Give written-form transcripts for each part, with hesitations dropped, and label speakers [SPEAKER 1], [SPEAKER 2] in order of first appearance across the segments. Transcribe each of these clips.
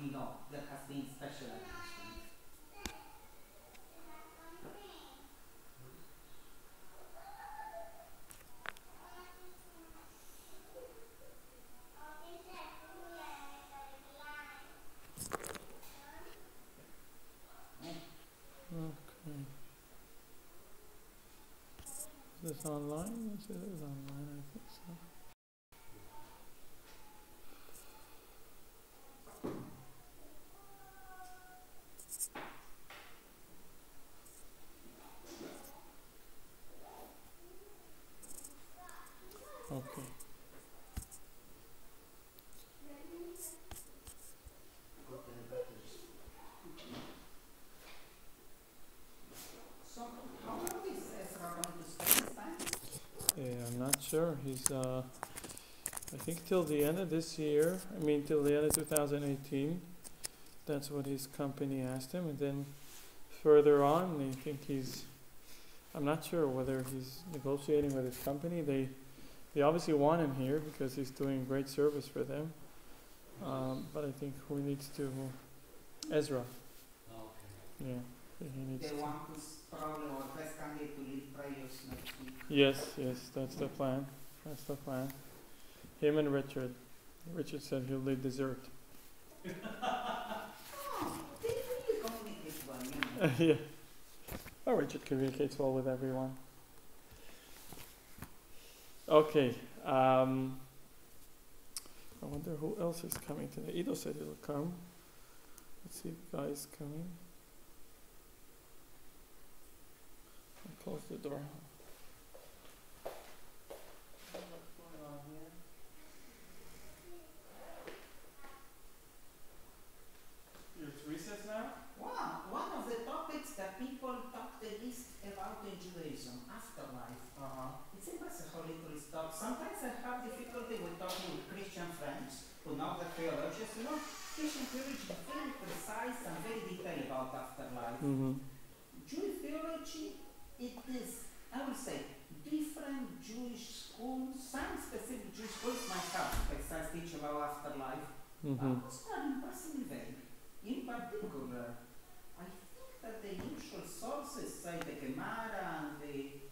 [SPEAKER 1] we know that has been special arrangement?
[SPEAKER 2] Okay. Is this online? Yes, it is online, I think so. Okay.
[SPEAKER 1] So, how long is Ezra going to spend his time?
[SPEAKER 2] Yeah, I'm not sure. He's, I think till the end of this year, till the end of 2018. That's what his company asked him. And then further on, they think I'm not sure whether he's negotiating with his company. They obviously want him here because he's doing great service for them. But I think who needs to, Ezra.
[SPEAKER 1] Okay.
[SPEAKER 2] Yeah, he needs
[SPEAKER 1] They
[SPEAKER 2] to.
[SPEAKER 1] want to probably or best candidate to lead prayers next week.
[SPEAKER 2] Yes, that's the plan. That's the plan. Him and Richard. Richard said he'll lead dessert.
[SPEAKER 1] Oh, they really communicate well, you know.
[SPEAKER 2] Yeah. Oh, Richard communicates well with everyone. Okay. I wonder who else is coming today. Ido said he'll come. Let's see if Guy is coming. I'll close the door. What's going on here? It's recess now?
[SPEAKER 1] Wow, one of the topics that people talk the least about in Judaism, afterlife. It's impressive how little is talked. Sometimes I have difficulty with talking with Christian friends who know the theologians. You know, Christian theology is very precise and very detailed about afterlife. Jewish theology, it is, I would say, different Jewish schools. Some specific Jewish schools might have precise teaching about afterlife. Most are impressively vague. In particular, I think that the usual sources, say the Gemara and the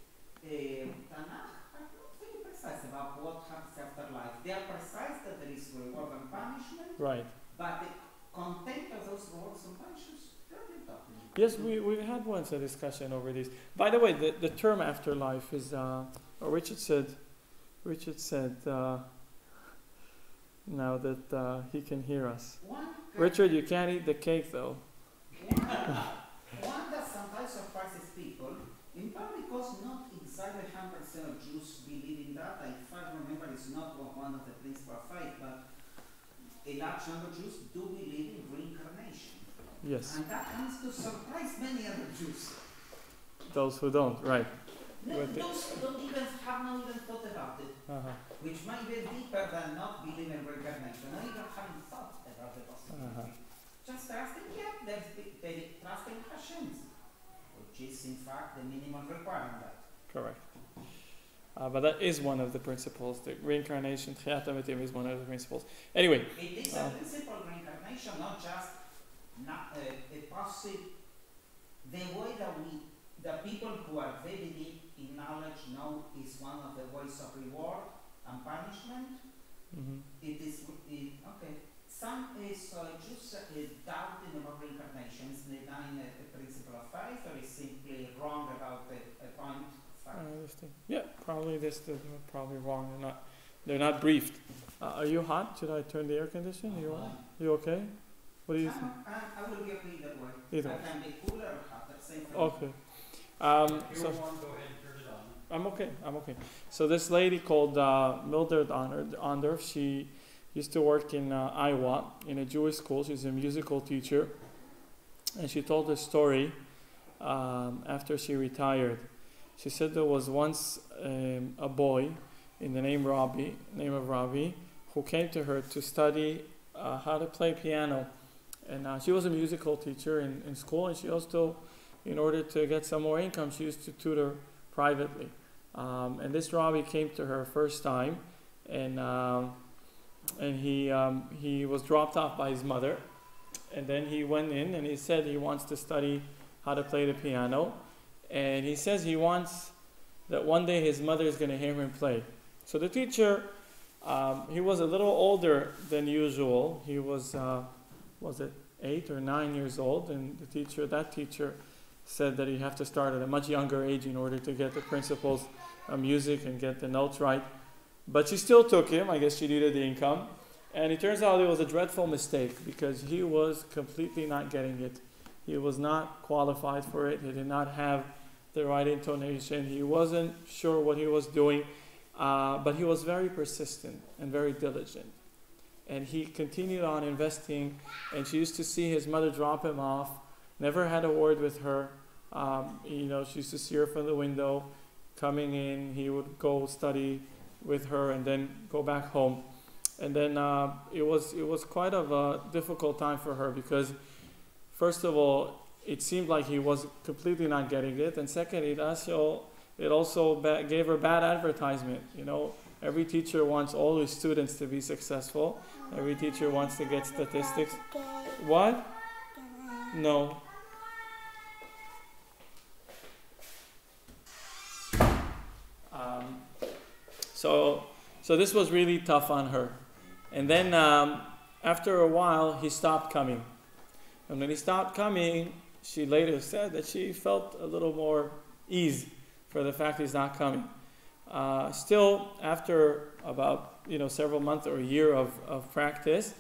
[SPEAKER 1] Tanakh, are not very precise about what happens after life. They are precise that there is reward and punishment,
[SPEAKER 2] Right.
[SPEAKER 1] but the content of those rewards and punishments, really talking.
[SPEAKER 2] Yes, we've had once a discussion over this. By the way, the term afterlife is, Richard said, now that he can hear us. Richard, you can't eat the cake though.
[SPEAKER 1] One that sometimes surprises people, in part because not exactly 100% of Jews believe in that. If I remember, it's not one of the principal faith, but a large number of Jews do believe in reincarnation.
[SPEAKER 2] Yes.
[SPEAKER 1] And that comes to surprise many other Jews.
[SPEAKER 2] Those who don't, right.
[SPEAKER 1] No, those who don't even have not even thought about it, which might be deeper than not believing in reincarnation, not even having thought about the possibility. Just trusting, they trust in Hashem, which is in fact the minimum requirement.
[SPEAKER 2] Correct. But that is one of the principles. The reincarnation, Tchiat HaMetim, is one of the principles. Anyway.
[SPEAKER 1] It is a principle of reincarnation, not just a passive. The way that the people who are very deep in knowledge know is one of the ways of reward and punishment. It is okay. Some is just doubting about reincarnation. Is denying a principle of faith, or is simply wrong about a point of fact?
[SPEAKER 2] I understand. Yeah, probably probably wrong. They're not briefed. Are you hot? Should I turn the air conditioner? You okay? What do you think?
[SPEAKER 1] I will give either way.
[SPEAKER 2] Either way.
[SPEAKER 1] I can be cooler or hotter. Same thing.
[SPEAKER 2] Okay.
[SPEAKER 3] If you want, go ahead and turn it on.
[SPEAKER 2] I'm okay. So this lady called Mildred Ondorf, she used to work in Iowa in a Jewish school. She's a musical teacher. And she told a story after she retired. She said there was once a boy in the name of Ravi, who came to her to study how to play piano. And she was a musical teacher in school, and she also, in order to get some more income, she used to tutor privately. And this Rabbi came to her first time, and he was dropped off by his mother, and then he went in and he said he wants to study how to play the piano. And he says he wants that one day his mother is going to hear him play. So the teacher, he was a little older than usual. He was it 8 or 9 years old? And that teacher said that you have to start at a much younger age in order to get the principles of music and get the notes right. But she still took him. I guess she needed the income. And it turns out it was a dreadful mistake because he was completely not getting it. He was not qualified for it. He did not have the right intonation. He wasn't sure what he was doing, but he was very persistent and very diligent. And he continued on investing, and she used to see his mother drop him off, never had a word with her. She used to see her from the window, coming in. He would go study with her and then go back home. And then it was quite of a difficult time for her because, first of all, it seemed like he was completely not getting it, and second, it also gave her bad advertisement. Every teacher wants all his students to be successful. Every teacher wants to get statistics. What? No. So this was really tough on her. And then after a while, he stopped coming. And when he stopped coming, she later said that she felt a little more ease for the fact he's not coming. Still, after about several months or a year of practice,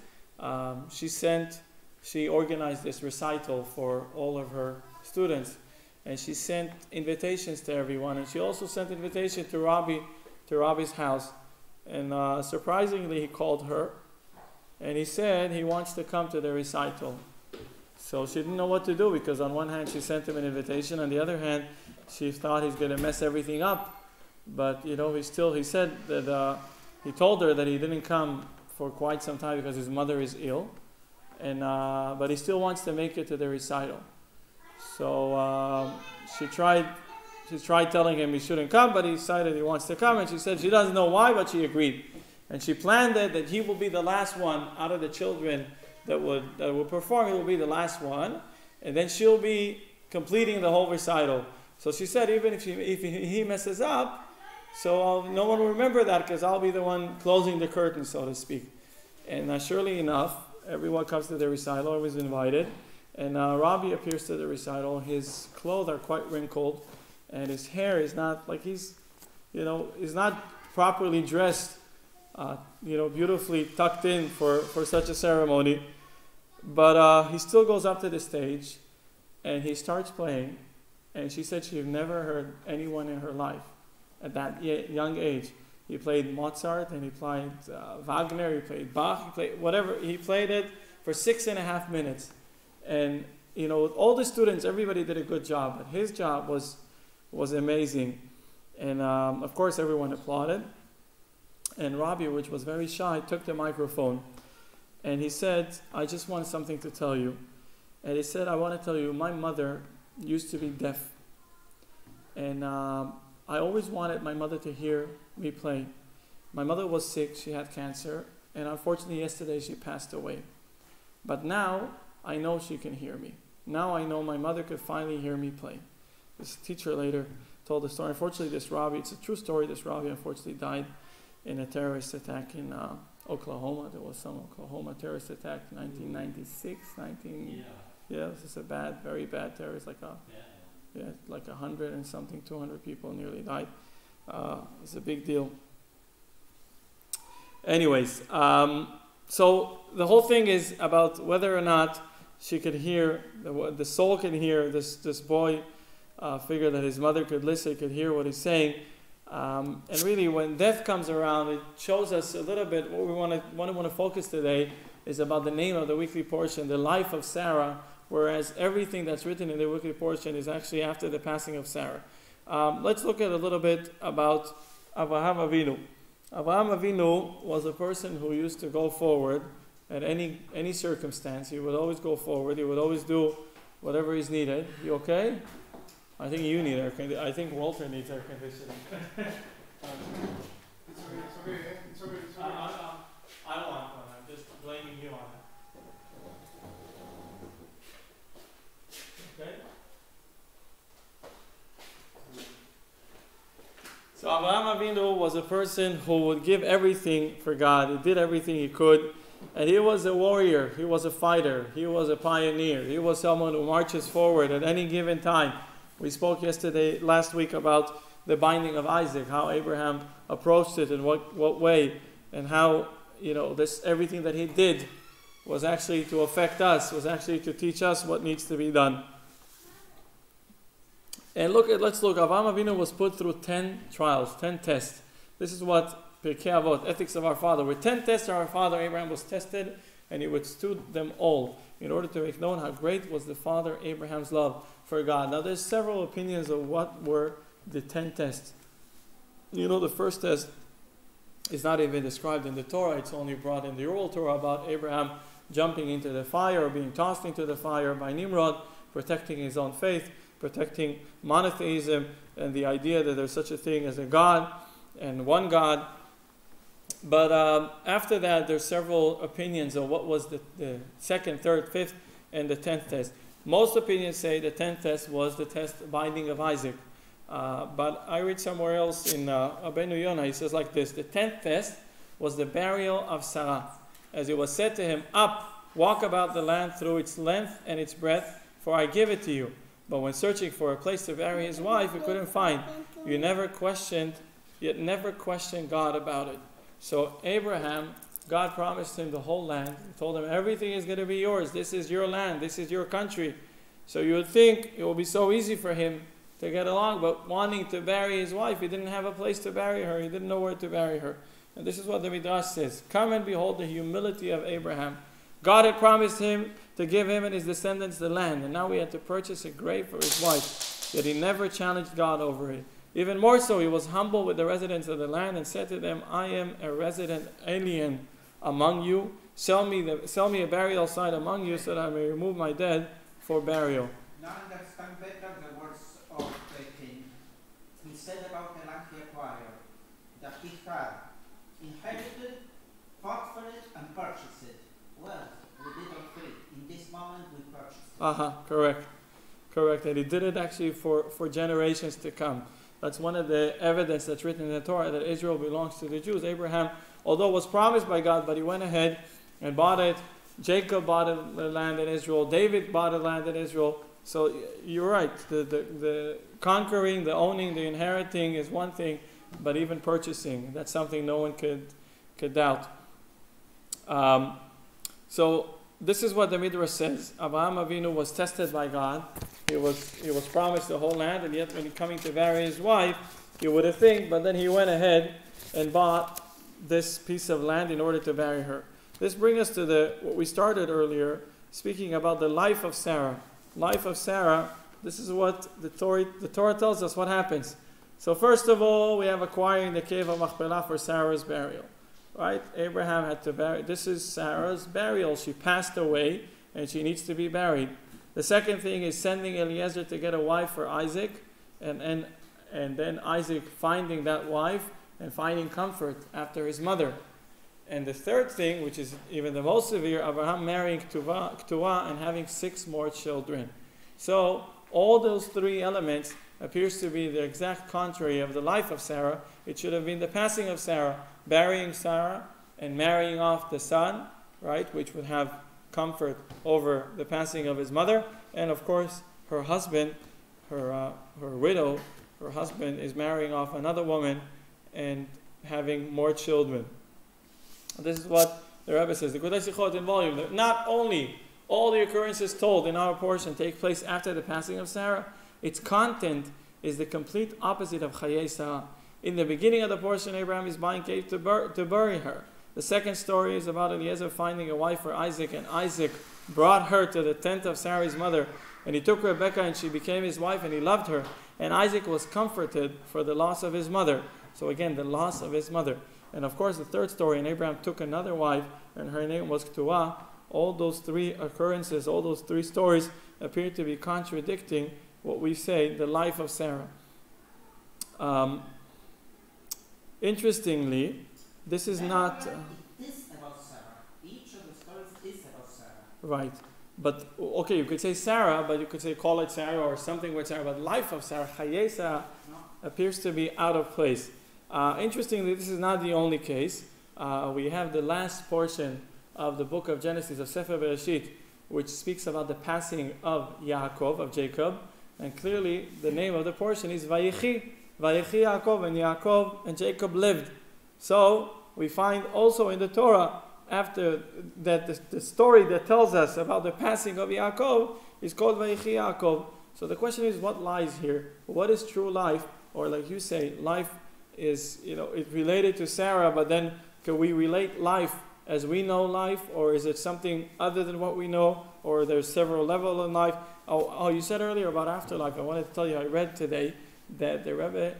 [SPEAKER 2] she organized this recital for all of her students, and she sent invitations to everyone, and she also sent invitation to Robbie's house. And surprisingly, he called her, and he said he wants to come to the recital. So she didn't know what to do because on one hand she sent him an invitation, on the other hand she thought he's going to mess everything up. But he said that he told her that he didn't come for quite some time because his mother is ill, and but he still wants to make it to the recital. So she tried telling him he shouldn't come, but he decided he wants to come, and she said she doesn't know why, but she agreed. And she planned that he will be the last one out of the children that would perform. He will be the last one, and then she'll be completing the whole recital. So she said, even if he messes up, so no one will remember that because I'll be the one closing the curtain, so to speak. And surely enough, everyone comes to the recital, everyone's invited, and Robbie appears to the recital. His clothes are quite wrinkled, and his hair is not like he's not properly dressed, beautifully tucked in for such a ceremony. But he still goes up to the stage, and he starts playing. And she said she had never heard anyone in her life at that young age. He played Mozart, and he played Wagner, he played Bach, he played whatever. He played it for 6.5 minutes. And, all the students, everybody did a good job. But his job was amazing. And, of course, everyone applauded. And Robbie, which was very shy, took the microphone. And he said, I just want something to tell you. And he said, I want to tell you, my mother used to be deaf. And I always wanted my mother to hear me play. My mother was sick, she had cancer, and unfortunately yesterday she passed away. But now I know she can hear me. Now I know my mother could finally hear me play. This teacher later told the story. Unfortunately, it's a true story, this Robbie unfortunately died in a terrorist attack in Oklahoma. There was some Oklahoma terrorist attack in 1996, Yeah, this is a very bad terrorist, like 100 and something, 200 people nearly died. It's a big deal. Anyways, so the whole thing is about whether or not she could hear, the soul can hear, this boy figured that his mother could listen, could hear what he's saying. And really, when death comes around, it shows us a little bit what we want to focus today is about the name of the weekly portion, the life of Sarah, whereas everything that's written in the weekly portion is actually after the passing of Sarah. Let's look at a little bit about Avraham Avinu. Avraham Avinu was a person who used to go forward at any circumstance. He would always go forward. He would always do whatever is needed. You okay? I think you need air conditioning. I think Walter needs air conditioning.
[SPEAKER 3] It's okay.
[SPEAKER 2] I want one. I'm just blaming you on it. Avinu was a person who would give everything for God. He did everything he could. And he was a warrior. He was a fighter. He was a pioneer. He was someone who marches forward at any given time. We spoke last week about the binding of Isaac, how Abraham approached it, in what way, and how, everything that he did was actually to affect us, was actually to teach us what needs to be done. And let's look. Avraham Avinu was put through 10 trials, 10 tests. This is what Pirkei Avot, ethics of our father. With 10 tests, our father Abraham was tested, and he withstood them all in order to make known how great was the father Abraham's love for God. Now, there's several opinions of what were the 10 tests. The first test is not even described in the Torah. It's only brought in the oral Torah about Abraham jumping into the fire, or being tossed into the fire by Nimrod, protecting his own faith, protecting monotheism, and the idea that there's such a thing as a God and one God. But after that, there's several opinions of what was the second, third, fifth, and the 10th test. Most opinions say the 10th test was the test binding of Isaac. But I read somewhere else in Abenu Yonah, he says like this: the 10th test was the burial of Sarah. As it was said to him, "Up, walk about the land through its length and its breadth, for I give it to you." But when searching for a place to bury his wife, he couldn't find. Yet never questioned God about it. So Abraham, God promised him the whole land. He told him everything is going to be yours. This is your land. This is your country. So you would think it will be so easy for him to get along, but wanting to bury his wife, he didn't have a place to bury her. He didn't know where to bury her. And this is what the Midrash says: "Come and behold the humility of Abraham. God had promised him to give him and his descendants the land, and now he had to purchase a grave for his wife. Yet he never challenged God over it. Even more so, he was humble with the residents of the land and said to them, 'I am a resident alien among you. Sell me a burial site among you, so that I may remove my dead for burial.'"
[SPEAKER 1] Now understand better the words of the king. He said about the land he acquired, that he had inherited, fought for it, and purchased it. Well, we did all three. In this moment, we purchased it. Correct. And he did it actually for generations to come. That's one of the evidence that's written in the Torah, that Israel belongs to the Jews. Abraham, although was promised by God, but he went ahead and bought it. Jacob bought the land in Israel. David bought the land in Israel. So you're right. The conquering, the owning, the inheriting is one thing, but even purchasing, that's something no one could doubt. So this is what the Midrash says. Abraham Avinu was tested by God. He was promised the whole land, and yet when he coming to bury his wife, you would have think, but then he went ahead and bought this piece of land in order to bury her. This brings us to what we started earlier, speaking about the life of Sarah. Life of Sarah, this is what the Torah tells us what happens. So first of all, we have acquiring the cave of Machpelah for Sarah's burial. Right? Abraham had to bury. This is Sarah's burial. She passed away and she needs to be buried. The second thing is sending Eliezer to get a wife for Isaac, and then Isaac finding that wife and finding comfort after his mother. And the third thing, which is even the most severe, Abraham marrying Keturah and having 6 more children. So all those 3 elements appears to be the exact contrary of the life of Sarah. It should have been the passing of Sarah, burying Sarah, and marrying off the son, right, which would have comfort over the passing of his mother. And of course, her husband, her widow, her husband is marrying off another woman and having more children. This is what the Rebbe says. The Kodesh Sichot in volume. Not only all the occurrences told in our portion take place after the passing of Sarah, its content is the complete opposite of Chayei Sarah. In the beginning of the portion, Abraham is buying cave to bury her. The second story is about Eliezer finding a wife for Isaac, and Isaac brought her to the tent of Sarah's mother, and he took Rebekah and she became his wife, and he loved her. And Isaac was comforted for the loss of his mother. So again, the loss of his mother. And of course, the third story, and Abraham took another wife, and her name was Keturah. All those 3 occurrences, all those 3 stories appear to be contradicting what we say, the life of Sarah. Interestingly, this is not... It is about Sarah. Each of the stories is about Sarah.
[SPEAKER 2] Right. But, okay, you could say Sarah, but you could say call it Sarah or something with Sarah. But life of Sarah, Chayei Sarah, appears to be out of place. Interestingly, this is not the only case. We have the last portion of the book of Genesis, of Sefer Bereshit, which speaks about the passing of Yaakov, of Jacob, and clearly the name of the portion is Vayechi, Vayechi Yaakov, and Yaakov and Jacob lived. So we find also in the Torah, after that, the story that tells us about the passing of Yaakov is called Vayechi Yaakov. So the question is, what lies here? What is true life? Or like you say, life is, it's related to Sarah, but then can we relate life as we know life, or is it something other than what we know, or there's several levels in life? Oh, you said earlier about afterlife. I wanted to tell you, I read today that the Rebbe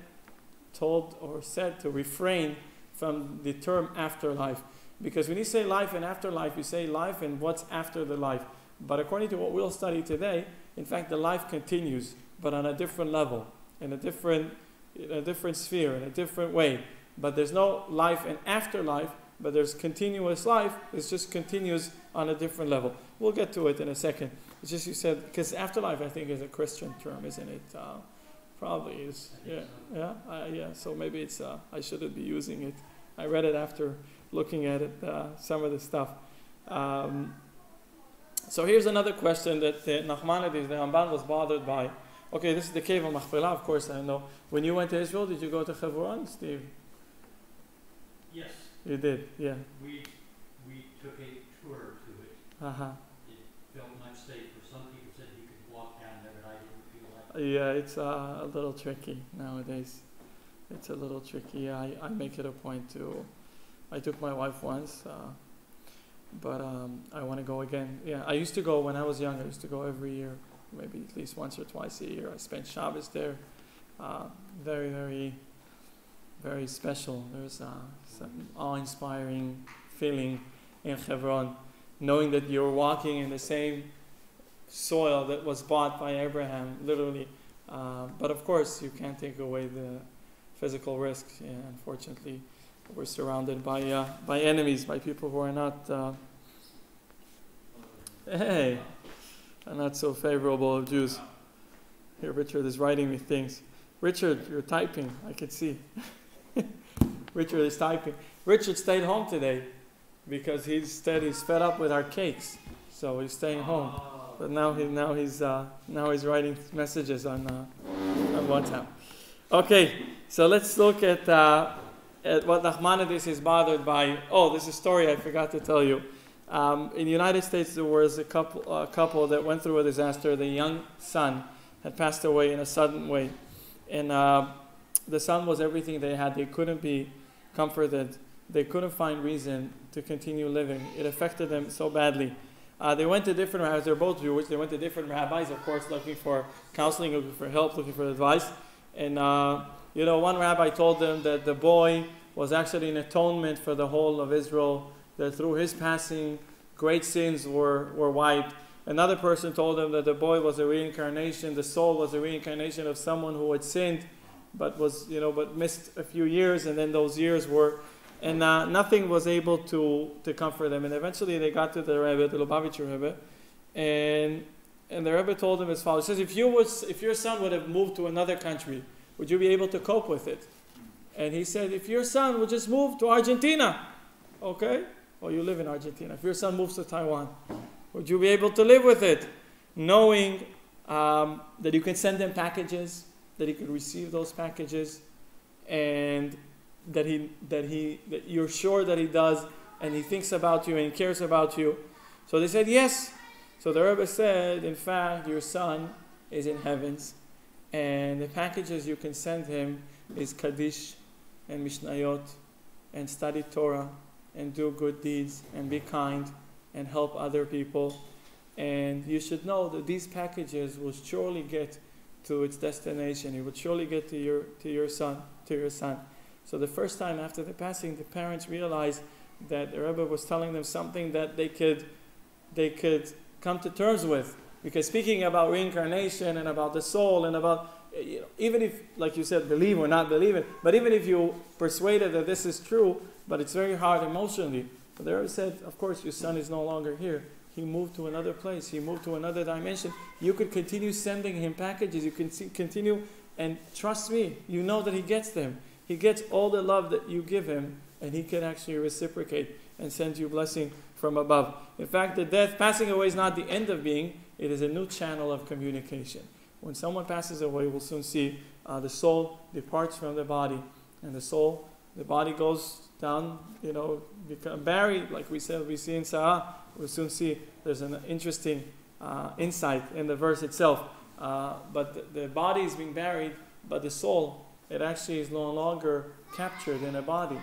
[SPEAKER 2] told or said to refrain from the term afterlife. Because when you say life and afterlife, you say life and what's after the life. But according to what we'll study today, in fact, the life continues, but on a different level, in a different sphere, in a different way. But there's no life and afterlife, but there's continuous life. It just continues on a different level. We'll get to it in a second. It's just you said, because afterlife, I think, is a Christian term, isn't it? Probably is. Yeah. So maybe it's. I shouldn't be using it. I read it after looking at it, some of the stuff. So here's another question that Nachmanides, the Ramban, was bothered by. Okay, this is the cave of Machpelah, of course, I know. When you went to Israel, did you go to Hebron, Steve?
[SPEAKER 3] Yes.
[SPEAKER 2] You did, yeah.
[SPEAKER 3] We took a tour to it.
[SPEAKER 2] Uh-huh.
[SPEAKER 3] It felt much safer. Some people said you could walk down there, but I didn't feel like it.
[SPEAKER 2] Yeah, it's a little tricky nowadays. It's a little tricky. I make it a point to... I took my wife once, but I want to go again. Yeah, I used to go when I was young. I used to go every year, maybe at least once or twice a year. I spent Shabbos there. Very, very, very special. There's some awe-inspiring feeling in Hebron, knowing that you're walking in the same soil that was bought by Abraham, literally. But of course, you can't take away the physical risks. Yeah, unfortunately, we're surrounded by enemies, by people who are not not so favorable of Jews. Here, Richard is writing me things. Richard, you're typing. I can see. Richard is typing. Richard stayed home today because he's fed up with our cakes, so he's staying home. But now he's writing messages on WhatsApp. Okay, so let's look at what Nachmanides is bothered by. Oh, there's a story I forgot to tell you. In the United States, there was a couple that went through a disaster. The young son had passed away in a sudden way, and the son was everything they had. They couldn't be comforted. They couldn't find reason to continue living. It affected them so badly. They went to different rabbis. They're both Jewish. They went to different rabbis, of course, looking for counseling, looking for help, looking for advice. And one rabbi told them that the boy was actually an atonement for the whole of Israel, that through his passing, great sins were wiped. Another person told them that the boy was a reincarnation, the soul was a reincarnation of someone who had sinned, but missed a few years, and then those years were, and nothing was able to comfort them. And eventually they got to the Rebbe, the Lubavitcher Rebbe, and the Rebbe told them as follows. He says, if your son would have moved to another country, would you be able to cope with it? And he said, if your son would just move to Argentina, okay? Well, you live in Argentina. If your son moves to Taiwan, would you be able to live with it? Knowing that you can send them packages, that he could receive those packages, and that you're sure that he does, and he thinks about you and cares about you. So they said yes. So the Rebbe said, in fact, your son is in heavens, and the packages you can send him is Kaddish and Mishnayot, and study Torah, and do good deeds, and be kind, and help other people. And you should know that these packages will surely get to its destination. It would surely get to your son. So the first time after the passing, the parents realized that the Rebbe was telling them something that they could come to terms with. Because speaking about reincarnation and about the soul and about, even if, like you said, believe or not believe it, but even if you persuaded that this is true, but it's very hard emotionally. But the Rebbe said, of course, your son is no longer here. He moved to another place. He moved to another dimension. You could continue sending him packages. You can continue, and trust me, you know that he gets them. he gets all the love that you give him, and he can actually reciprocate and send you blessing from above. In fact, the death, passing away is not the end of being, it is a new channel of communication. When someone passes away, we'll soon see the soul departs from the body, and the body goes down, become buried, like we said, we see in Sarah. We'll soon see there's an interesting insight in the verse itself. But the body is being buried, but the soul, it actually is no longer captured in a body.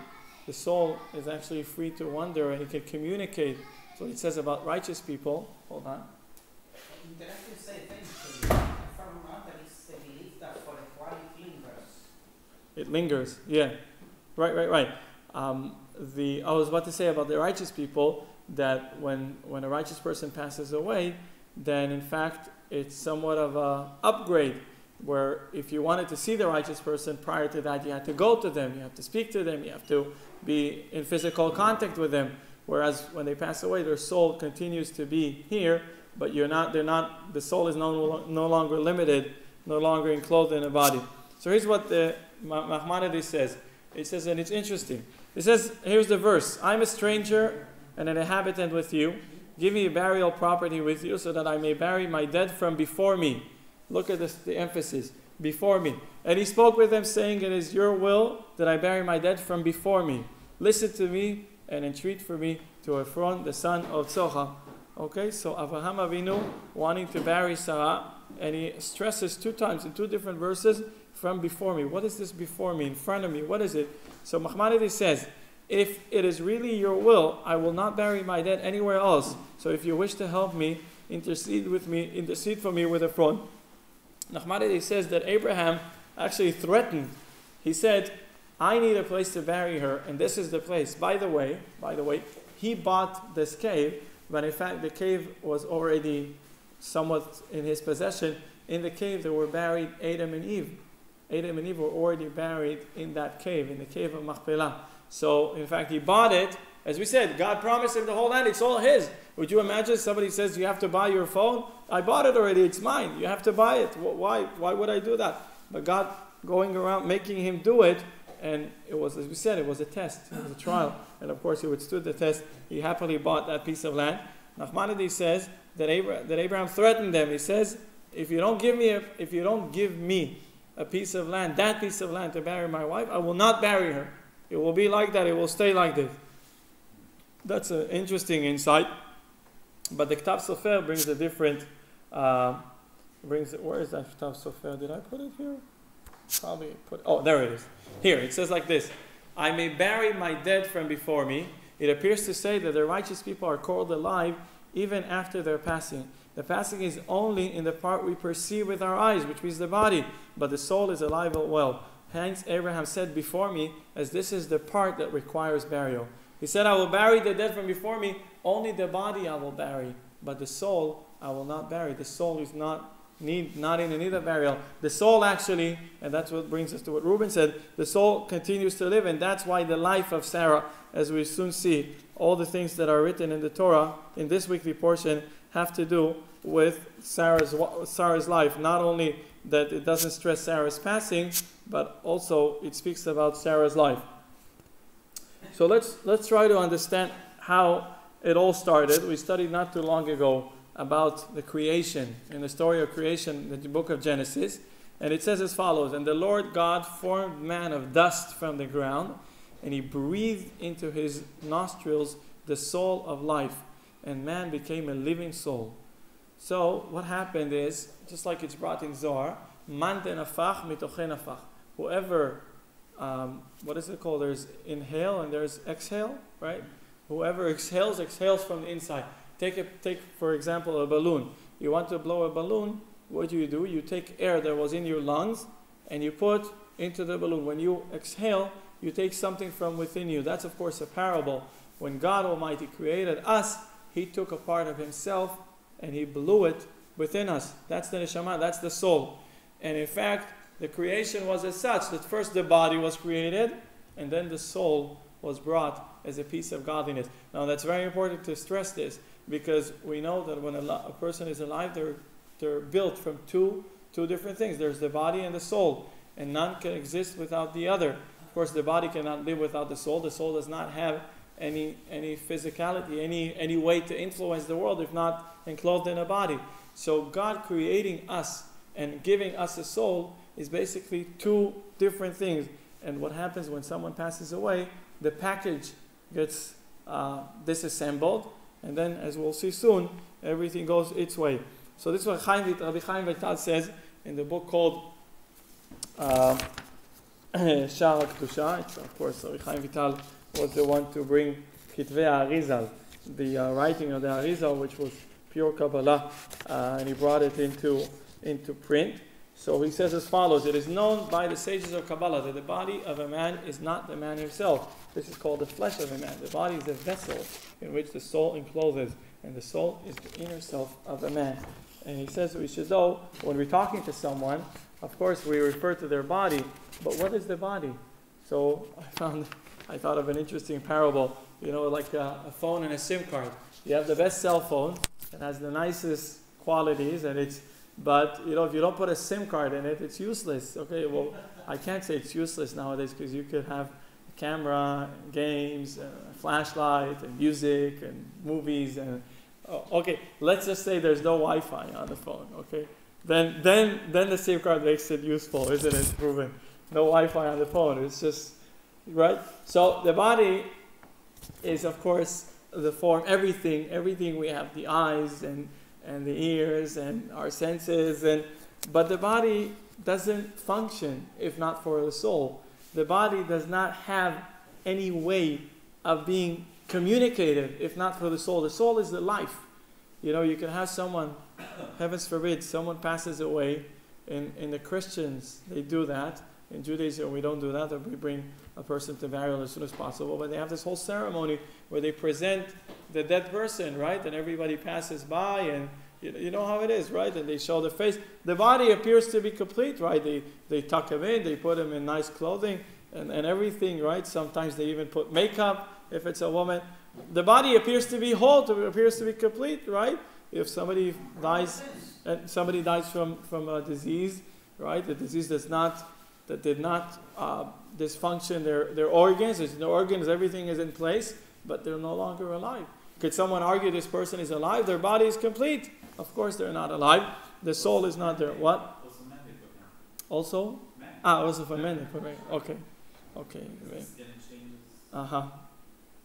[SPEAKER 2] The soul is actually free to wander, and it can communicate. So it says about righteous people. Hold on.
[SPEAKER 1] Interesting say things to you. From others, they believe that for a while it lingers.
[SPEAKER 2] It lingers, yeah. Right. I was about to say about the righteous people that when a righteous person passes away, then in fact it's somewhat of an upgrade, where if you wanted to see the righteous person prior to that, you had to go to them, you have to speak to them, you have to be in physical contact with them. Whereas when they pass away, their soul continues to be here, but the soul is no longer limited, no longer enclosed in a body. So here's what the Maimonides says. It says, and it's interesting. It says, here's the verse: I'm a stranger and an inhabitant with you. Give me a burial property with you, so that I may bury my dead from before me. Look at this, the emphasis, before me. And he spoke with them, saying, it is your will that I bury my dead from before me. Listen to me and entreat for me to Ephron, the son of Tzocha. Okay, so Avraham Avinu wanting to bury Sarah, and he stresses 2 times in 2 different verses, from before me. What is this before me? In front of me? What is it? So Maimonides says, if it is really your will, I will not bury my dead anywhere else. So if you wish to help me, intercede for me with Ephron. Maimonides says that Abraham actually threatened. He said, I need a place to bury her, and this is the place. By the way, he bought this cave, but in fact the cave was already somewhat in his possession. In the cave there were buried Adam and Eve. Adam and Eve were already buried in that cave, in the cave of Machpelah. So, in fact, he bought it. As we said, God promised him the whole land. It's all his. Would you imagine somebody says, you have to buy your phone? I bought it already. It's mine. You have to buy it. Why would I do that? But God going around making him do it, and it was, as we said, it was a test. It was a trial. And of course, he withstood the test. He happily bought that piece of land. Nachmanides says that Abraham threatened them. He says, if you don't give me a piece of land, that piece of land to bury my wife, I will not bury her. It will be like that. It will stay like this. That's an interesting insight. But the Ktav Sofer brings a different. Where is that Ktav Sofer? Did I put it here? Probably put. Oh, there it is. Here it says like this: I may bury my dead from before me. It appears to say that the righteous people are called alive even after their passing. The passing is only in the part we perceive with our eyes, which is the body, but the soul is alive and well. Hence Abraham said, before me, as this is the part that requires burial. He said, I will bury the dead from before me, only the body I will bury, but the soul I will not bury. The soul is not in need of burial. The soul actually, and that's what brings us to what Reuben said, the soul continues to live, and that's why the life of Sarah, as we soon see, all the things that are written in the Torah, in this weekly portion, have to do with Sarah's life. Not only that it doesn't stress Sarah's passing, but also it speaks about Sarah's life. So let's try to understand how it all started. We studied not too long ago about the creation, in the story of creation, in the book of Genesis. And it says as follows: and the Lord God formed man of dust from the ground, and he breathed into his nostrils the soul of life, and man became a living soul. So what happened is, just like it's brought in Zohar, man tenafach mitochen nafach. Whoever, what is it called? There's inhale and there's exhale, right? Whoever exhales from the inside. Take for example a balloon. You want to blow a balloon, what do? You take air that was in your lungs and you put into the balloon. When you exhale, you take something from within you. That's of course a parable. When God Almighty created us, He took a part of Himself and He blew it within us. That's the neshama, that's the soul. And in fact, the creation was as such that first the body was created and then the soul was brought as a piece of godliness. Now that's very important to stress this, because we know that when a person is alive, they're built from two different things. There's the body and the soul, and none can exist without the other. course, the body cannot live without the soul. The soul does not have any physicality, any way to influence the world if not enclosed in a body. So God creating us and giving us a soul is basically two different things. And what happens when someone passes away, the package gets disassembled, and then, as we'll see soon, everything goes its way. So this is what Rabbi Chaim Vital says in the book called Sha'ar HaKdusha. It's, of course, Rabbi Chaim Vital was the one to bring Kitvei Arizal, the writing of the Arizal, which was pure Kabbalah, and he brought it into print. So he says as follows: it is known by the sages of Kabbalah that the body of a man is not the man himself. This is called the flesh of a man. The body is a vessel in which the soul encloses, and the soul is the inner self of a man. And he says we should know, when we're talking to someone, of course we refer to their body, but what is the body? So I thought of an interesting parable, like a phone and a SIM card. You have the best cell phone, it has the nicest qualities, but if you don't put a SIM card in it, it's useless. Okay, well, I can't say it's useless nowadays because you could have a camera, games, a flashlight, and music, and movies, and okay. Let's just say there's no Wi-Fi on the phone. Okay, then the SIM card makes it useful, isn't it? Proven. No Wi-Fi on the phone. It's just right. So the body is, of course, the form. Everything we have, the eyes and the ears and our senses, but the body doesn't function if not for the soul. The body does not have any way of being communicative if not for the soul. The soul is the life. You can have someone, heavens forbid, someone passes away. In the Christians, they do that. In Judaism, we don't do that. We bring a person to burial as soon as possible. But they have this whole ceremony where they present the dead person, right? And everybody passes by, and you know how it is, right? And they show the face. The body appears to be complete, right? They tuck him in, they put him in nice clothing and everything, right? Sometimes they even put makeup if it's a woman. The body appears to be whole, appears to be complete, right? If somebody dies from a disease, right? The disease that did not dysfunction their organs. There's no organs, everything is in place, but they're no longer alive. Could someone argue this person is alive? Their body is complete. Of course they're not alive. The soul is not there. What? Also? Also for men they put right. Okay. Uh-huh.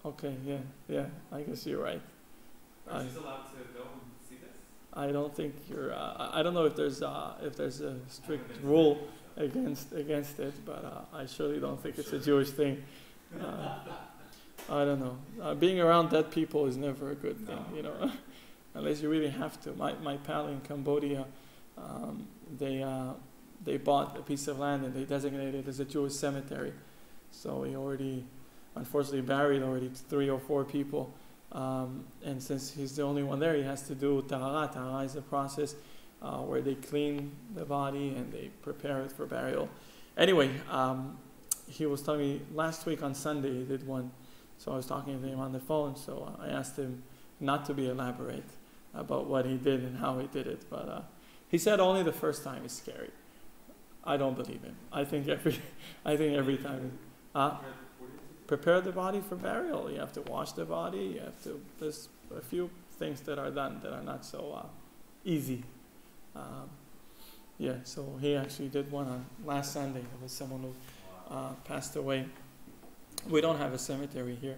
[SPEAKER 2] Okay, yeah. I guess you're right.
[SPEAKER 4] Are you allowed to go and see this?
[SPEAKER 2] I don't think you're. I don't know if there's a strict rule against it, but I surely don't think it's a Jewish thing. I don't know. Being around dead people is never a good thing, unless you really have to. My pal in Cambodia, they bought a piece of land and they designated it as a Jewish cemetery. So he already, unfortunately, buried already 3 or 4 people. And since he's the only one there, he has to do tahara. Tahara is a process where they clean the body and they prepare it for burial. Anyway, he was telling me last week on Sunday he did one. So I was talking to him on the phone. So I asked him not to be elaborate about what he did and how he did it. But he said only the first time is scary. I don't believe him. I think every time. Prepare the body for burial. You have to wash the body. There's a few things that are done that are not so easy. So he actually did one on last Sunday. There was someone who passed away. We don't have a cemetery here,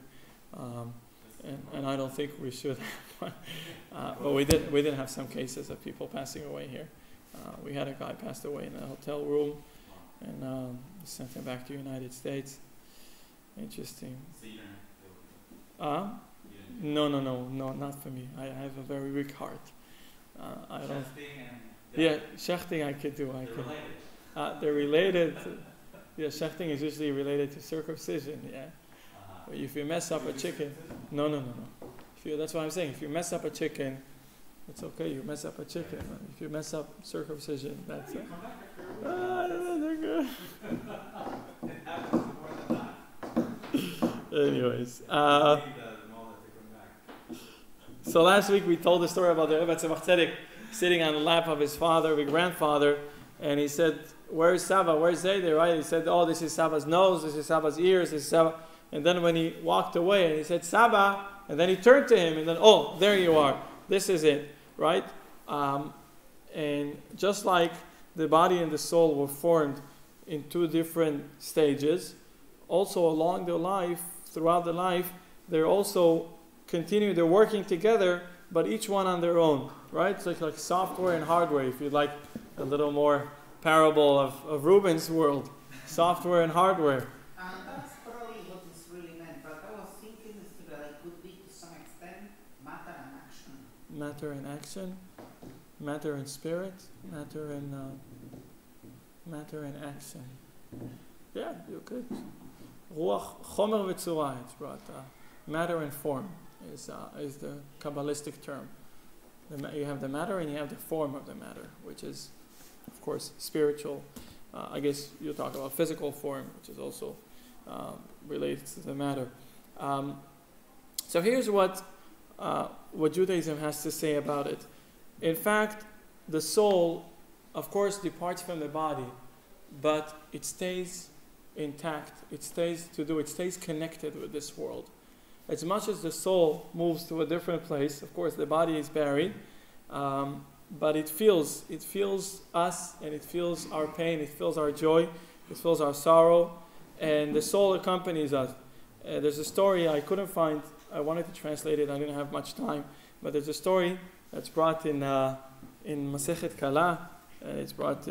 [SPEAKER 2] and I don't think we should have one. But we did have some cases of people passing away here. We had a guy passed away in a hotel room, and sent him back to the United States. Interesting.
[SPEAKER 4] So you don't have to
[SPEAKER 2] No, not for me. I have a very weak heart. I don't. Shechting I could do. They're related. Shechting is usually related to circumcision. Yeah. But if you mess up a chicken, no. That's what I'm saying. If you mess up a chicken, it's okay. You mess up a chicken. If you mess up circumcision, that's it. They're good. Anyways, so last week we told the story about the Rebbe Tzemach Tzedek sitting on the lap of his father, his grandfather, and he said where's Saba? Where's Zayde? Right? He said, oh, this is Saba's nose, this is Saba's ears, this is Saba. And then when he walked away and he said, Saba, and then he turned to him and then, oh, there you are. This is it, right? And just like the body and the soul were formed in two different stages, also along their life, throughout the life, they're also continuing, they're working together, but each one on their own, right? It's like software and hardware, if you'd like a little more parable of Reuben's world. Software and hardware.
[SPEAKER 1] And that's probably what is really meant, but I was thinking that it could be to some extent matter and action.
[SPEAKER 2] Matter and action, matter and spirit, matter and action. Yeah, you could. Ruach, chomer v'tzura, it's brought. Matter and form is the Kabbalistic term. You have the matter and you have the form of the matter, which is, of course, spiritual. I guess you'll talk about physical form, which is also related to the matter. So here's what Judaism has to say about it. In fact, the soul, of course, departs from the body, but it stays intact. It stays connected with this world. As much as the soul moves to a different place, of course, the body is buried, but it feels us, and it feels our pain, it feels our joy, it feels our sorrow, and the soul accompanies us. There's a story I couldn't find. I wanted to translate it. I didn't have much time, but there's a story that's brought in Masechet Kala, and it's brought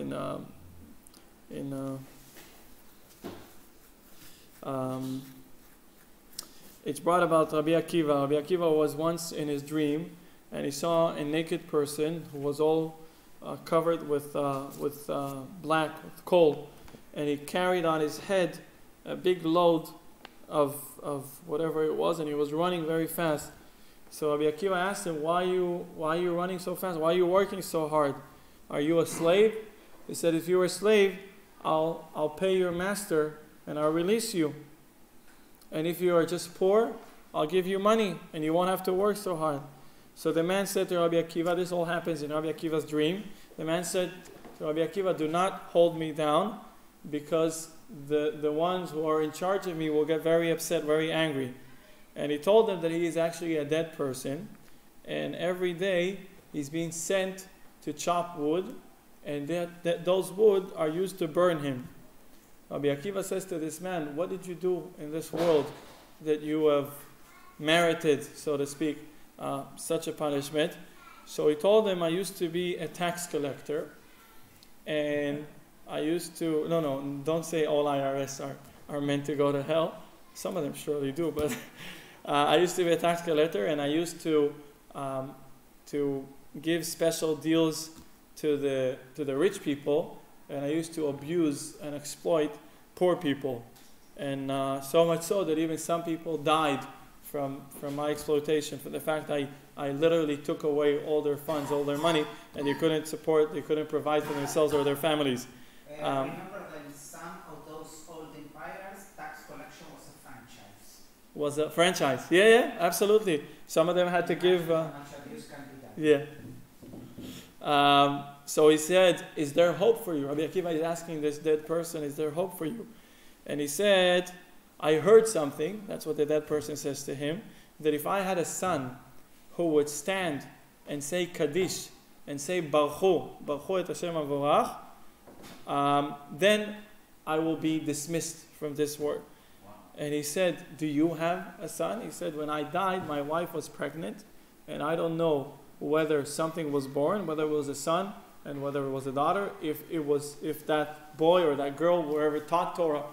[SPEAKER 2] it's brought about Rabbi Akiva. Rabbi Akiva was once in his dream, and he saw a naked person who was all covered with black, with coal, and he carried on his head a big load of whatever it was, and he was running very fast. So Rabbi Akiva asked him, why are you running so fast? Why are you working so hard? Are you a slave? He said, if you're a slave, I'll pay your master and I'll release you. And if you are just poor, I'll give you money and you won't have to work so hard. So the man said to Rabbi Akiva, this all happens in Rabbi Akiva's dream. The man said to Rabbi Akiva, do not hold me down, because the ones who are in charge of me will get very upset, very angry. And he told them that he is actually a dead person, and every day he's being sent to chop wood, and that those wood are used to burn him. Rabbi Akiva says to this man, what did you do in this world that you have merited, so to speak, such a punishment? So he told him, I used to be a tax collector, and I used to, don't say all IRS are meant to go to hell. Some of them surely do, but I used to be a tax collector, and I used to give special deals to the rich people, and I used to abuse and exploit poor people, and so much so that even some people died from my exploitation, for the fact I literally took away all their funds, all their money, and they couldn't provide for themselves or their families.
[SPEAKER 1] Remember that in some of those old empires, tax collection was a franchise.
[SPEAKER 2] Was a franchise? Yeah, absolutely. Some of them had to give. Yeah. So he said, is there hope for you? Rabbi Akiva is asking this dead person, is there hope for you? And he said, I heard something, that's what the dead person says to him, that if I had a son who would stand and say Kaddish and say Baruch et Hashem Avorach, then I will be dismissed from this world. Wow. And he said, do you have a son? He said, when I died, my wife was pregnant, and I don't know whether something was born, whether it was a son and whether it was a daughter, if that boy or that girl were ever taught Torah.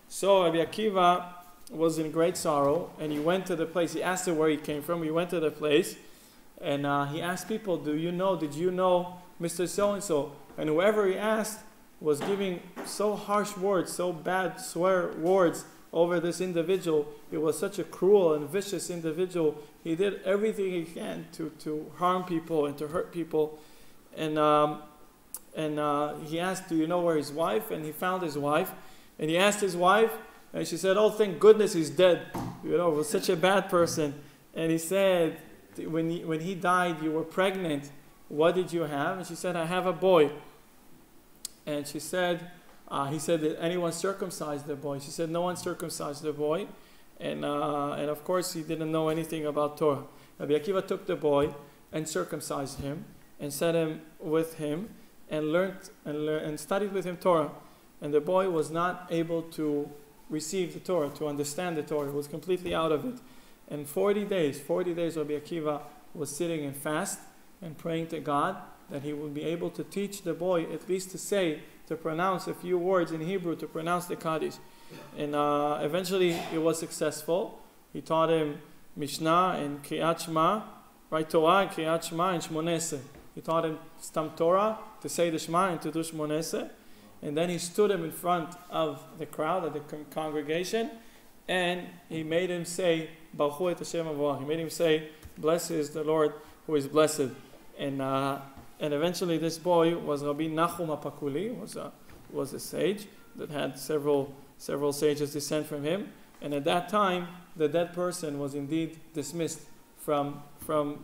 [SPEAKER 2] So Rabbi Akiva was in great sorrow, and he went to the place. He asked him where he came from. He went to the place, and he asked people, did you know Mr. So-and-so? And whoever he asked was giving so harsh words, so bad swear words over this individual. He was such a cruel and vicious individual. He did everything he can to harm people and to hurt people. And he asked, do you know where his wife? And he found his wife. And he asked his wife, and she said, oh, thank goodness he's dead. He was such a bad person. And he said, when he died, you were pregnant. What did you have? And she said, I have a boy. And she said, he said, did anyone circumcise the boy? She said, no one circumcised the boy. And of course, he didn't know anything about Torah. Rabbi Akiva took the boy and circumcised him and set him with him and learned and studied with him Torah. And the boy was not able to receive the Torah, to understand the Torah. He was completely out of it. And 40 days, Rabbi Akiva was sitting in fast and praying to God that he would be able to teach the boy at least to pronounce a few words in Hebrew, to pronounce the Kaddish. And eventually it was successful. He taught him Mishnah and Kriyat Shema, right? Torah, Kriyat Shema, and Shmonese. He taught him Stam Torah, to say the Shema and to do Shmonese. And then he stood him in front of the crowd, of the congregation, and he made him say, Baruch et Hashem Avoah. He made him say, blessed is the Lord who is blessed. And eventually this boy was Rabbi Nachum HaPakuli, was a sage that had several sages descend from him. And at that time, the dead person was indeed dismissed from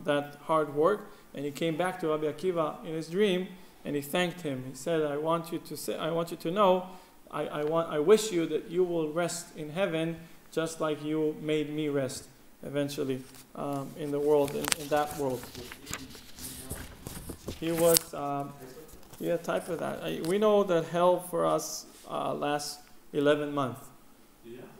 [SPEAKER 2] that hard work. And he came back to Rabbi Akiva in his dream, and he thanked him. He said, I want you to know, I wish you that you will rest in heaven just like you made me rest eventually in the world, in that world. He was, type of that. We know that hell for us lasts 11 months.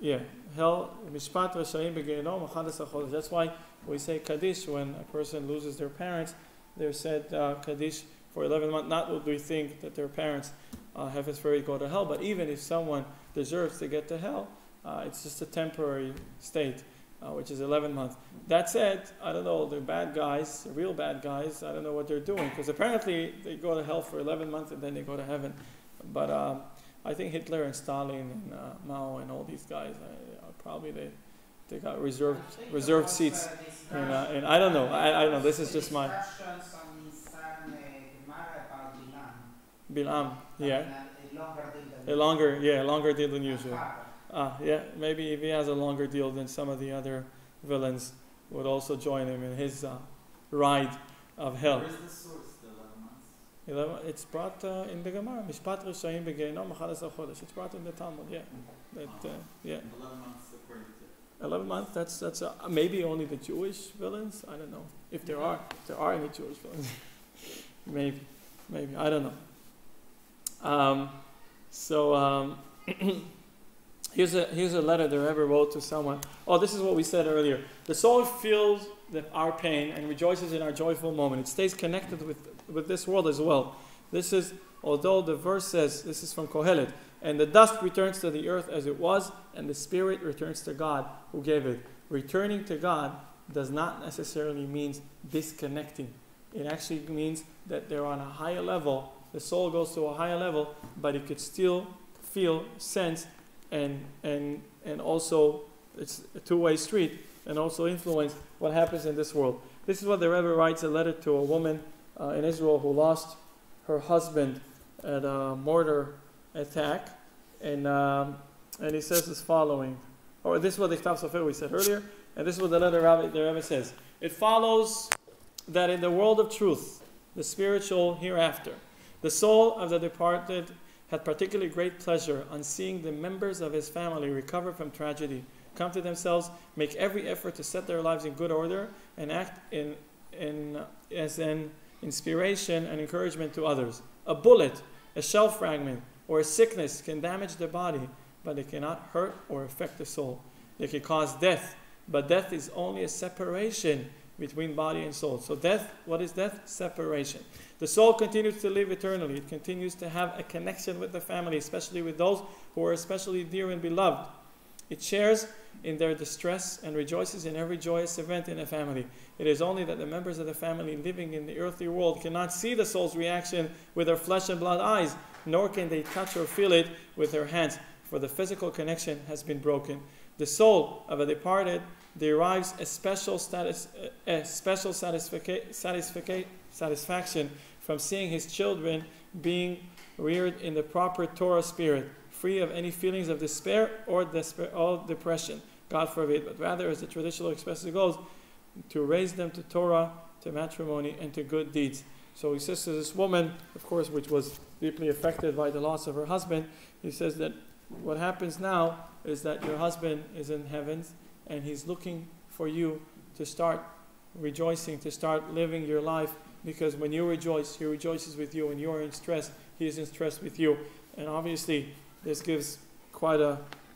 [SPEAKER 2] Yeah. Hell, Mishpat Rashayim Begenom, 11 chodesh. That's why we say Kaddish when a person loses their parents. They're said Kaddish for 11 months. Not what we think that their parents have as far go to hell, but even if someone deserves to get to hell, it's just a temporary state, which is 11 months. That said, I don't know, the bad guys, the real bad guys, I don't know what they're doing, because apparently they go to hell for 11 months and then they go to heaven. But I think Hitler and Stalin and Mao and all these guys, probably they got reserved seats. And I don't know. I don't know. This is just my. Bilam, yeah. A longer deal than usual. Yeah, maybe if he has a longer deal than some of the other villains would also join him in his ride of hell.
[SPEAKER 4] Where is the source, the 11 months?
[SPEAKER 2] It's brought in the Gemara. Mishpat Rishayim Begenom 11 chodesh. It's brought in the Talmud. Yeah, yeah.
[SPEAKER 4] 11 months according to.
[SPEAKER 2] 11 months. That's maybe only the Jewish villains. I don't know if there are any Jewish villains. maybe I don't know. Here's a letter the Rebbe wrote to someone. Oh, this is what we said earlier. The soul feels our pain and rejoices in our joyful moment. It stays connected with this world as well. This is, although the verse says, this is from Kohelet, and the dust returns to the earth as it was, and the spirit returns to God who gave it. Returning to God does not necessarily mean disconnecting. It actually means that they're on a higher level. The soul goes to a higher level, but it could still feel, sense, and also it's a two-way street, and also influence what happens in this world. This is what the Rebbe writes a letter to a woman in Israel who lost her husband at a mortar attack, and he says this following. Or this is what the Ktav Sofer we said earlier, and this is what the Rebbe says. It follows that in the world of truth, the spiritual hereafter, the soul of the departed had particularly great pleasure on seeing the members of his family recover from tragedy, come to themselves, make every effort to set their lives in good order, and act as an inspiration and encouragement to others. A bullet, a shell fragment, or a sickness can damage the body, but it cannot hurt or affect the soul. It can cause death, but death is only a separation between body and soul. So death, what is death? Separation. The soul continues to live eternally. It continues to have a connection with the family, especially with those who are especially dear and beloved. It shares in their distress and rejoices in every joyous event in a family. It is only that the members of the family living in the earthly world cannot see the soul's reaction with their flesh and blood eyes, nor can they touch or feel it with their hands, for the physical connection has been broken. The soul of a departed derives a special satisfaction from seeing his children being reared in the proper Torah spirit, free of any feelings of despair or depression, God forbid, but rather, as the traditional expression goes, to raise them to Torah, to matrimony, and to good deeds. So he says to this woman, of course, which was deeply affected by the loss of her husband, he says that what happens now is that your husband is in heavens and he's looking for you to start rejoicing, to start living your life, because when you rejoice, he rejoices with you. When you are in stress, he is in stress with you. And obviously, this gives quite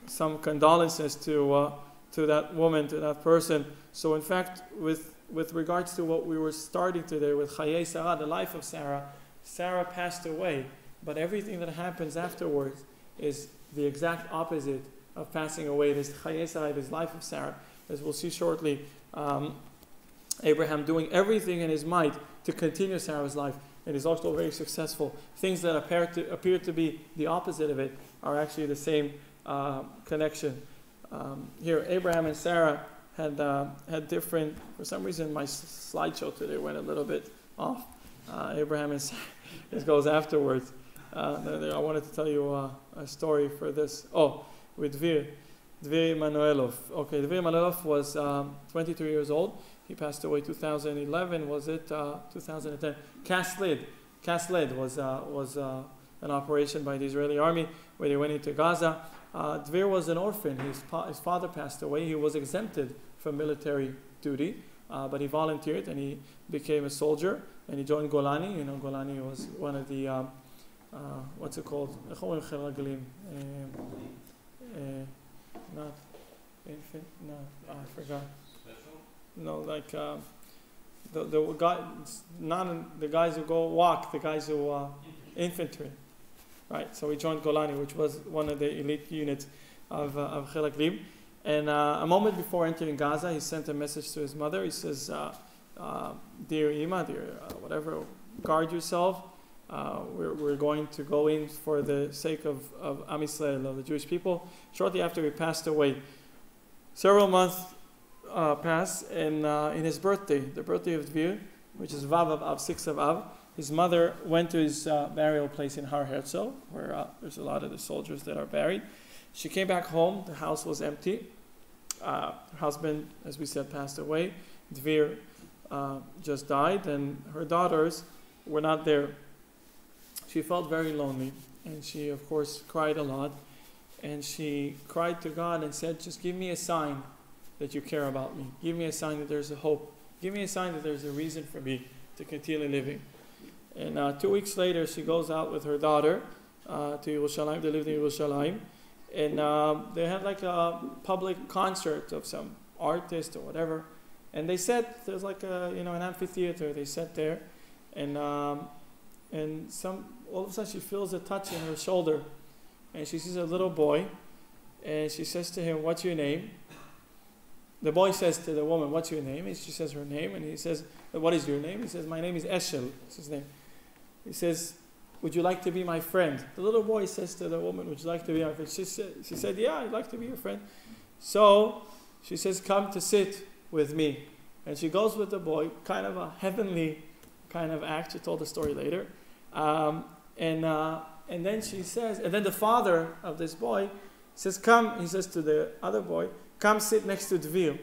[SPEAKER 2] some condolences to that woman, to that person. So in fact, with regards to what we were starting today with Chayei Sarah, the life of Sarah, Sarah passed away, but everything that happens afterwards is the exact opposite of passing away. This Chayei Sarah, this life of Sarah, as we'll see shortly, Abraham doing everything in his might to continue Sarah's life, and is also very successful. Things that appear to be the opposite of it are actually the same connection. Here, Abraham and Sarah had different. For some reason, my slideshow today went a little bit off. Abraham and Sarah, this goes afterwards. I wanted to tell you a story for this. Oh, with Dvir Manuelov. Okay, Dvir Manuelov was 22 years old. He passed away 2011. Was it 2010? Cast Lead was an operation by the Israeli army where they went into Gaza. Dvir was an orphan. His father passed away. He was exempted from military duty, but he volunteered and he became a soldier and he joined Golani. You know, Golani was one of the what's it called? Not infant. No, I forgot. No, like the guy, not the guys who go walk, the guys who infantry, right? So he joined Golani, which was one of the elite units of Chilak Lib. And a moment before entering Gaza, he sent a message to his mother. He says, "Dear Ima, dear whatever, guard yourself. We're going to go in for the sake of Am Yisrael, of the Jewish people." Shortly after he passed away, several months passed, and in his birthday, the birthday of Dvir, which is Vav of Av, 6 of Av, his mother went to his burial place in Har Herzl, where there's a lot of the soldiers that are buried. She came back home. The house was empty. Her husband, as we said, passed away. Dvir just died, and her daughters were not there. She felt very lonely, and she, of course, cried a lot. And she cried to God and said, "Just give me a sign that you care about me. Give me a sign that there's a hope. Give me a sign that there's a reason for me to continue living." And 2 weeks later, she goes out with her daughter to Yerushalayim. They lived in Yerushalayim. And they had like a public concert of some artist or whatever. And they sat, there's like an amphitheater. They sat there. And all of a sudden she feels a touch in her shoulder. And she sees a little boy. And she says to him, "What's your name?" The boy says to the woman, "What's your name?" And she says her name. And he says, "What is your name?" He says, "My name is Eshel." That's his name. He says, "Would you like to be my friend?" The little boy says to the woman, "Would you like to be my friend?" She said, "Yeah, I'd like to be your friend." So she says, "Come to sit with me." And she goes with the boy, kind of a heavenly kind of act. She told the story later. And then she says, and then the father of this boy says, "Come," he says to the other boy, "Come sit next to Dvir."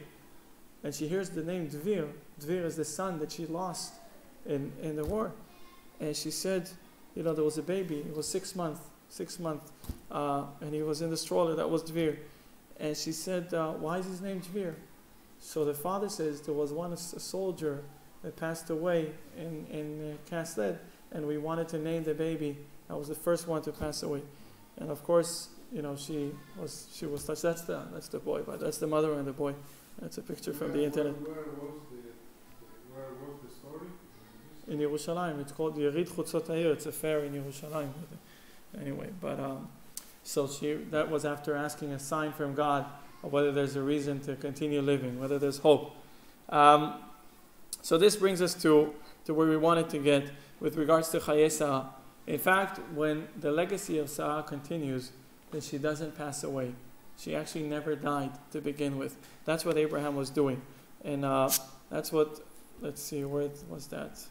[SPEAKER 2] And she hears the name Dvir. Dvir is the son that she lost in the war. And she said, there was a baby. It was 6 months, and he was in the stroller. That was Dvir. And she said, "Why is his name Dvir?" So the father says, "There was a soldier that passed away in Kasled, and we wanted to name the baby. That was the first one to pass away." And of course, she was touched. That's the boy, but that's the mother and the boy. That's a picture from the internet.
[SPEAKER 5] Where was the story?
[SPEAKER 2] In Yerushalayim. It's called Yerid Chutzot Hayir. It's a fair in Yerushalayim. Anyway, but so that was after asking a sign from God of whether there's a reason to continue living, whether there's hope. So this brings us to where we wanted to get with regards to Chayei Sarah. In fact, when the legacy of Sarah continues, then she doesn't pass away. She actually never died to begin with. That's what Abraham was doing. And that's what, let's see, where was that?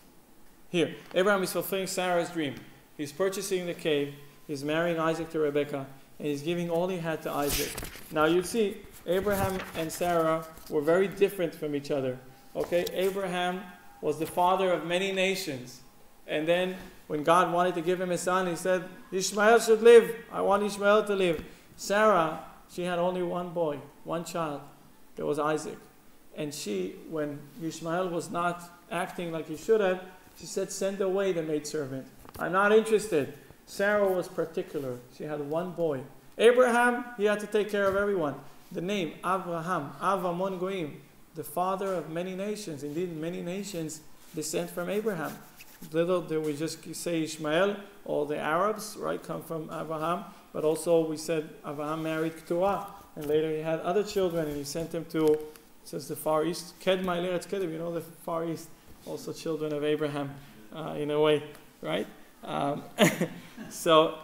[SPEAKER 2] Here, Abraham is fulfilling Sarah's dream. He's purchasing the cave, he's marrying Isaac to Rebekah, and he's giving all he had to Isaac. Now you see, Abraham and Sarah were very different from each other. Okay, Abraham was the father of many nations. And then when God wanted to give him a son, he said, Ishmael should live. I want Ishmael to live. Sarah, she had only one boy, one child. There was Isaac. And she, when Ishmael was not acting like he should have, she said, send away the maidservant. I'm not interested. Sarah was particular. She had one boy. Abraham, he had to take care of everyone. The name, Abraham, Avamon Goim, the father of many nations. Indeed, many nations descend from Abraham. Little did we just say Ishmael, all the Arabs, right, come from Abraham. But also we said Abraham married Keturah. And later he had other children and he sent them to, it says the Far East. Kedma Eretz Kedem, you know the Far East. Also children of Abraham, in a way, right? So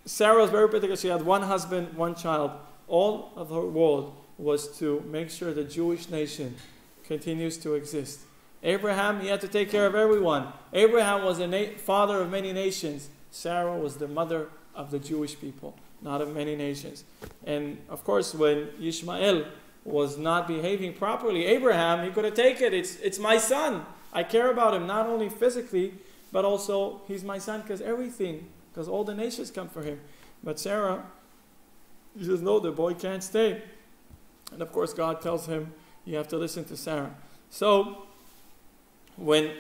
[SPEAKER 2] Sarah was very particular. She had one husband, one child. All of her world was to make sure the Jewish nation continues to exist. Abraham, he had to take care of everyone. Abraham was a father of many nations. Sarah was the mother of the Jewish people, not of many nations. And of course, when Ishmael was not behaving properly, Abraham, he could have taken it. It's my son. I care about him, not only physically, but also he's my son because all the nations come for him. But Sarah, she says, no, the boy can't stay. And of course, God tells him, you have to listen to Sarah. So, when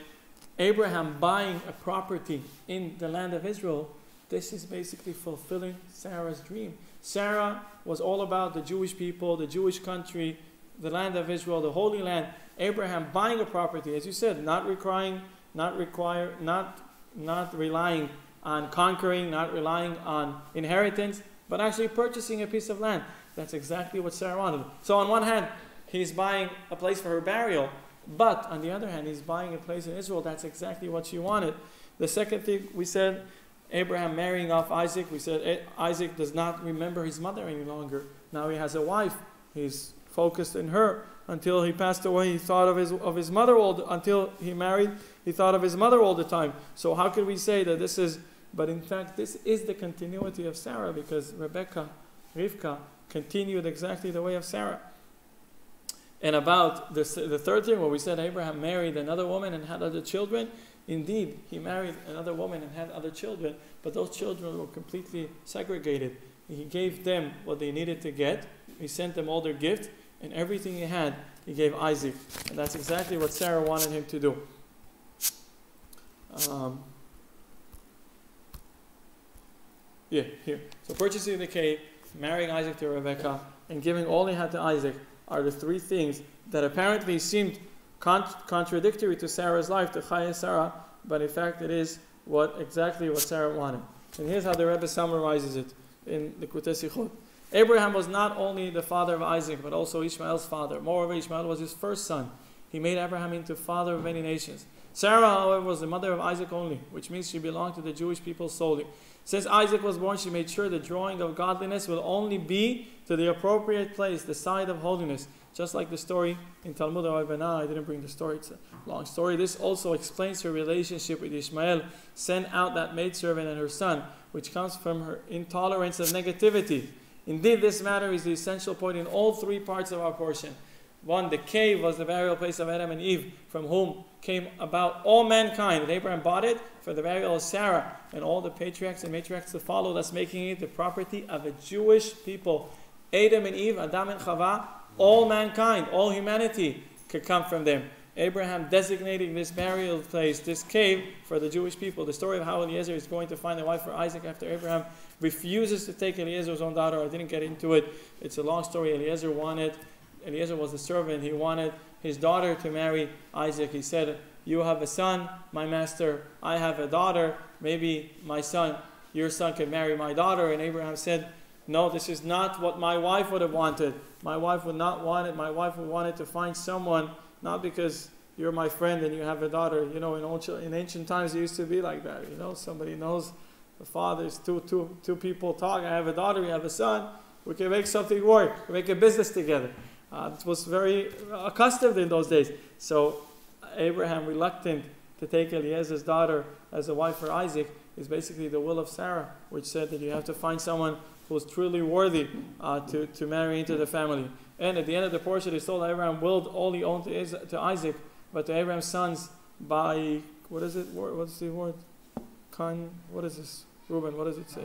[SPEAKER 2] Abraham buying a property in the land of Israel, this is basically fulfilling Sarah's dream. Sarah was all about the Jewish people, the Jewish country, the land of Israel, the Holy Land. Abraham buying a property, as you said, not relying on conquering, not relying on inheritance, but actually purchasing a piece of land. That's exactly what Sarah wanted. So on one hand, he's buying a place for her burial, but on the other hand, he's buying a place in Israel. That's exactly what she wanted. The second thing we said, Abraham marrying off Isaac. We said Isaac does not remember his mother any longer. Now he has a wife. He's focused in her. Until he passed away, he thought of his mother until he married, he thought of his mother all the time. So how could we say that this is, but in fact this is the continuity of Sarah, because Rivka continued exactly the way of Sarah. And about the third thing, where we said Abraham married another woman and had other children, indeed, he married another woman and had other children, but those children were completely segregated. He gave them what they needed to get. He sent them all their gifts, and everything he had, he gave Isaac. And that's exactly what Sarah wanted him to do. Here. So purchasing the cave, marrying Isaac to Rebekah, and giving all he had to Isaac are the three things that apparently seemed contradictory to Sarah's life, to Chayei Sarah, but in fact it is exactly what Sarah wanted. And here's how the Rebbe summarizes it in the Kutei Sichot. Abraham was not only the father of Isaac, but also Ishmael's father. Moreover, Ishmael was his first son. He made Abraham into father of many nations. Sarah, however, was the mother of Isaac only, which means she belonged to the Jewish people solely. Since Isaac was born, she made sure the drawing of godliness will only be to the appropriate place, the side of holiness. Just like the story in Talmud Bana, I didn't bring the story, it's a long story. This also explains her relationship with Ishmael. Sent out that maidservant and her son, which comes from her intolerance of negativity. Indeed, this matter is the essential point in all three parts of our portion. One, the cave was the burial place of Adam and Eve, from whom came about all mankind. And Abraham bought it for the burial of Sarah and all the patriarchs and matriarchs to follow, thus making it the property of a Jewish people. Adam and Eve, Adam and Chava, all mankind, all humanity could come from them. Abraham designating this burial place, this cave, for the Jewish people. The story of how Eliezer is going to find a wife for Isaac after Abraham refuses to take Eliezer's own daughter. I didn't get into it. It's a long story. Eliezer was the servant. He wanted his daughter to marry Isaac. He said, you have a son, my master. I have a daughter. Maybe your son can marry my daughter. And Abraham said, no, this is not what my wife would have wanted. My wife would not want it. My wife would want it to find someone, not because you're my friend and you have a daughter. You know, in ancient times it used to be like that. You know, somebody knows the fathers, two people talk. I have a daughter, we have a son. We can make something work. We make a business together. It was very accustomed in those days. So Abraham, reluctant to take Eliezer's daughter as a wife for Isaac, is basically the will of Sarah, which said that you have to find someone who is truly worthy to marry into the family. And at the end of the portion, it's told Abraham willed all he owned to Isaac, but to Abraham's sons, by what is it? What's the word? What is this? Reuben, what does it say?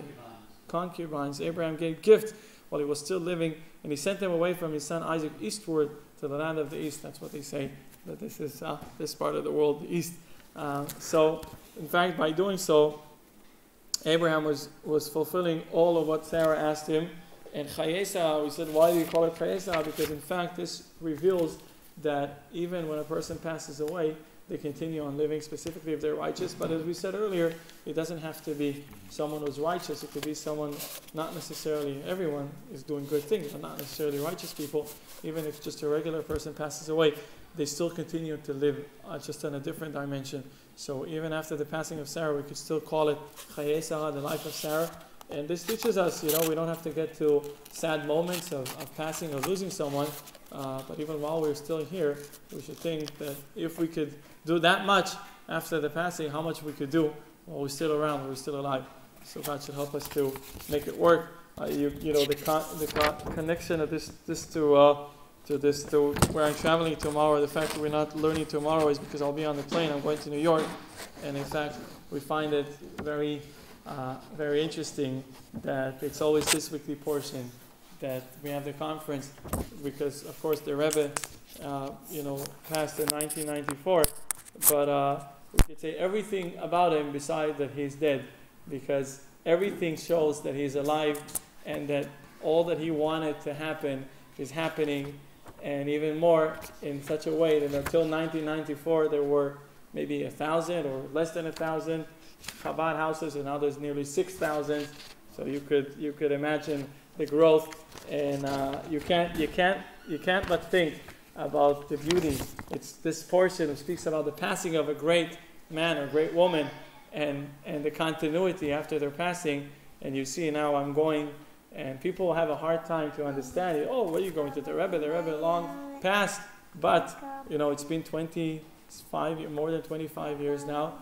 [SPEAKER 2] Concubines. Abraham gave gifts while he was still living, and he sent them away from his son Isaac eastward to the land of the east. That's what they say, that this is this part of the world, the east. So, in fact, by doing so, Abraham was fulfilling all of what Sarah asked him. And Chayei, we said, why do you call it Chayei? Because in fact, this reveals that even when a person passes away, they continue on living, specifically if they're righteous. But as we said earlier, it doesn't have to be someone who's righteous. It could be someone, not necessarily everyone is doing good things, but not necessarily righteous people. Even if just a regular person passes away, they still continue to live just in a different dimension. So even after the passing of Sarah, we could still call it Chayei Sarah, the life of Sarah. And this teaches us, we don't have to get to sad moments of passing or losing someone. But even while we're still here, we should think that if we could do that much after the passing, how much we could do while we're still around, while we're still alive. So God should help us to make it work. The connection of this to where I'm traveling tomorrow, the fact that we're not learning tomorrow is because I'll be on the plane. I'm going to New York, and in fact, we find it very, very interesting that it's always this weekly portion that we have the conference, because of course the Rebbe, passed in 1994, but we could say everything about him besides that he's dead, because everything shows that he's alive and that all that he wanted to happen is happening, and even more in such a way that until 1994 there were maybe 1,000 or less than 1,000 Chabad houses, and now there's nearly 6,000. So you could imagine the growth, and you can't but think about the beauty. It's this portion that speaks about the passing of a great man or great woman, and the continuity after their passing. And you see now I'm going, and people have a hard time to understand it. Oh, where are you going to the Rebbe? The Rebbe long passed, but it's been more than 25 years now.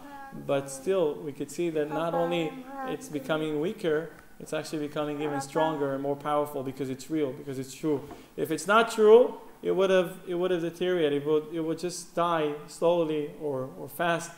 [SPEAKER 2] But still, we could see that not only it's becoming weaker, it's actually becoming even stronger and more powerful, because it's real, because it's true. If it's not true, it would have deteriorated. It would just die slowly or fast.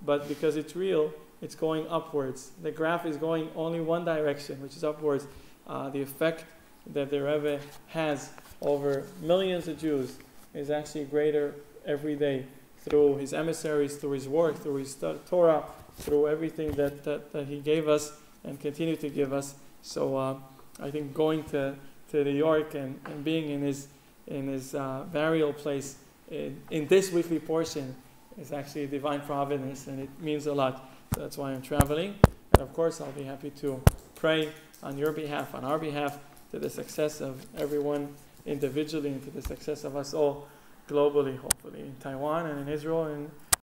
[SPEAKER 2] But because it's real, it's going upwards. The graph is going only one direction, which is upwards. The effect that the Rebbe has over millions of Jews is actually greater every day, through his emissaries, through his work, through his Torah, through everything that he gave us and continue to give us. So I think going to New York and being in his burial place in this weekly portion is actually a divine providence, and it means a lot. So that's why I'm traveling. And of course, I'll be happy to pray on your behalf, on our behalf, to the success of everyone individually and to the success of us all globally, hopefully, in Taiwan and in Israel and